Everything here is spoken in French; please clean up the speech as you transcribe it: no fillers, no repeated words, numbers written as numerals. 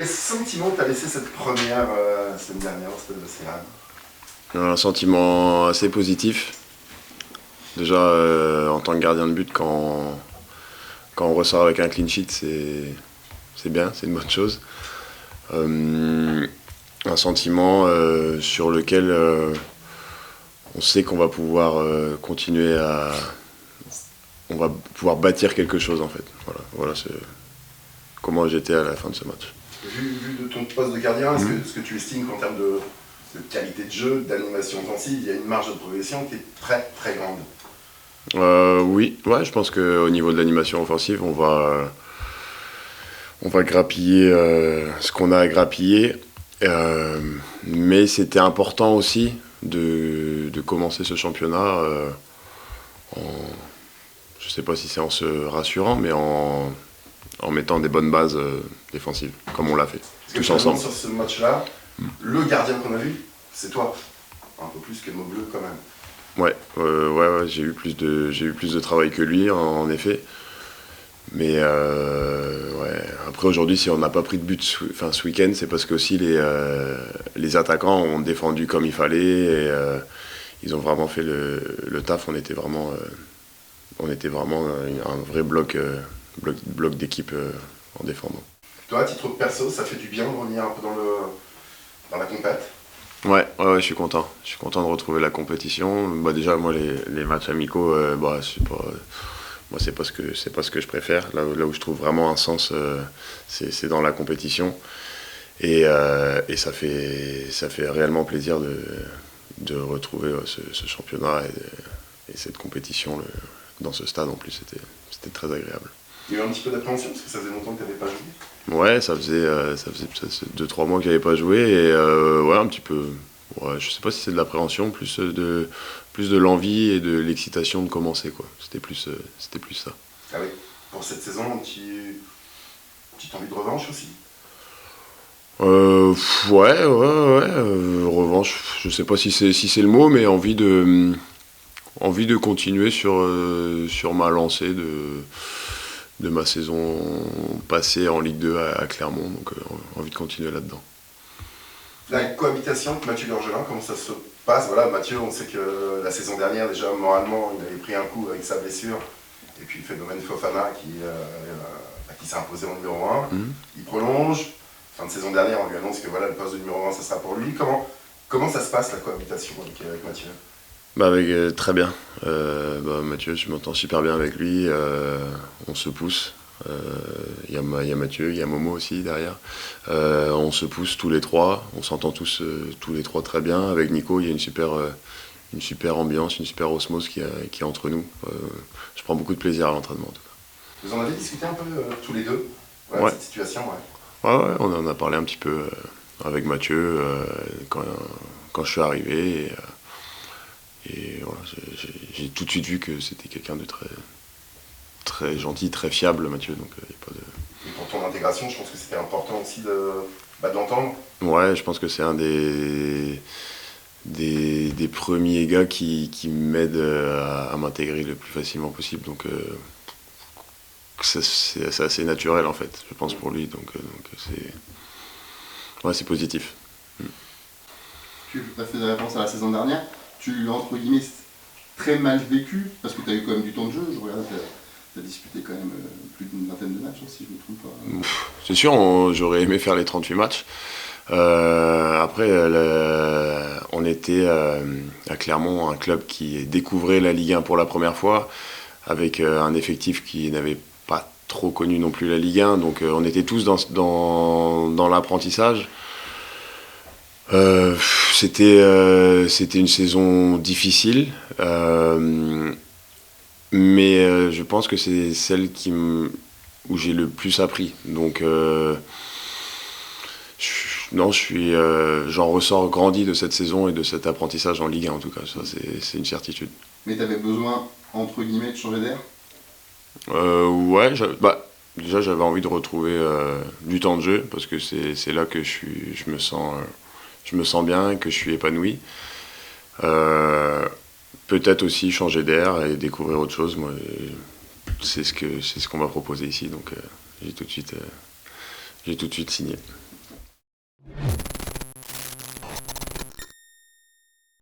Quel sentiment t'as laissé cette première semaine dernière au Stade Océane? Un sentiment assez positif. Déjà, en tant que gardien de but, quand on ressort avec un clean sheet, c'est bien, c'est une bonne chose. Un sentiment sur lequel on sait qu'on va pouvoir continuer à... On va pouvoir bâtir quelque chose en fait. Voilà c'est comment j'étais à la fin de ce match. Vu de ton poste de gardien, est-ce que tu estimes qu'en termes de qualité de jeu, d'animation offensive, il y a une marge de progression qui est très très grande? Oui, ouais, je pense qu'au niveau de l'animation offensive, on va grappiller ce qu'on a à grappiller. Mais c'était important aussi de commencer ce championnat je ne sais pas si c'est en se rassurant, mais en mettant des bonnes bases défensives, comme on l'a fait, tous ensemble. Sur ce match-là, le gardien qu'on a vu, c'est toi. Un peu plus que Maubleu quand même. Ouais, j'ai eu plus de travail que lui, en effet. Mais après aujourd'hui, si on n'a pas pris de but ce week-end, c'est parce que aussi les attaquants ont défendu comme il fallait et ils ont vraiment fait le taf. On était vraiment un vrai bloc d'équipe en défendant. Toi, à titre perso, ça fait du bien de revenir un peu dans la compète? Ouais, je suis content. Je suis content de retrouver la compétition. Bah déjà, moi, les matchs amicaux, moi, c'est pas ce que je préfère. Là où je trouve vraiment un sens, c'est dans la compétition. Et ça fait réellement plaisir de retrouver ce championnat et cette compétition dans ce stade. En plus, c'était très agréable. Il y a eu un petit peu d'appréhension parce que ça faisait longtemps que tu n'avais pas joué. Ouais, ça faisait peut-être 2-3 mois que j'avais pas joué et ouais, un petit peu. Ouais, je sais pas si c'est de l'appréhension, plus de l'envie et de l'excitation de commencer quoi. C'était plus ça. Ah oui. Pour cette saison, petite envie de revanche aussi. Ouais. Revanche, je sais pas si c'est le mot, mais envie de continuer sur ma lancée de ma saison passée en Ligue 2 à Clermont, donc envie de continuer là-dedans. La cohabitation avec Mathieu Gorgelin, comment ça se passe? Voilà, Mathieu, on sait que la saison dernière, déjà moralement, il avait pris un coup avec sa blessure. Et puis le phénomène Fofana qui s'est imposé en numéro 1. Il prolonge. Fin de saison dernière, on lui annonce que voilà, le poste de numéro 1, ça sera pour lui. Comment ça se passe la cohabitation avec Mathieu? Très bien. Mathieu, je m'entends super bien avec lui. On se pousse. Il y a Mathieu, il y a Momo aussi derrière. On se pousse tous les trois. On s'entend tous les trois très bien. Avec Nico, il y a une super ambiance, une super osmose qui est entre nous. Je prends beaucoup de plaisir à l'entraînement en tout cas. Vous en avez discuté un peu tous les deux, voilà, ouais. De cette situation, ouais. Ouais, on en a parlé un petit peu avec Mathieu quand je suis arrivé. Et voilà, j'ai tout de suite vu que c'était quelqu'un de très, très gentil, très fiable, Mathieu. Donc, y a pas de... Et pour ton intégration, je pense que c'était important aussi de l'entendre. Ouais, je pense que c'est un des premiers gars qui m'aident à m'intégrer le plus facilement possible. Donc, c'est assez naturel en fait, je pense, pour lui. Donc c'est positif. Tu as fait des réponses à la saison dernière. Tu l'as entre guillemets très mal vécu parce que tu as eu quand même du temps de jeu. Je regarde, tu as disputé quand même plus d'une vingtaine de matchs, si je ne me trompe pas. C'est sûr, j'aurais aimé faire les 38 matchs. Après, on était à Clermont, un club qui découvrait la Ligue 1 pour la première fois, avec un effectif qui n'avait pas trop connu non plus la Ligue 1. Donc on était tous dans l'apprentissage. C'était une saison difficile, mais je pense que c'est celle où j'ai le plus appris. Donc j'en ressors grandi de cette saison et de cet apprentissage en Ligue 1 en tout cas, ça c'est une certitude. Mais tu avais besoin, entre guillemets, de changer d'air? Ouais, déjà j'avais envie de retrouver du temps de jeu, parce que c'est là que je me sens bien, que je suis épanoui. Peut-être aussi changer d'air et découvrir autre chose. Moi, c'est ce qu'on m'a proposé ici, donc j'ai tout de suite signé.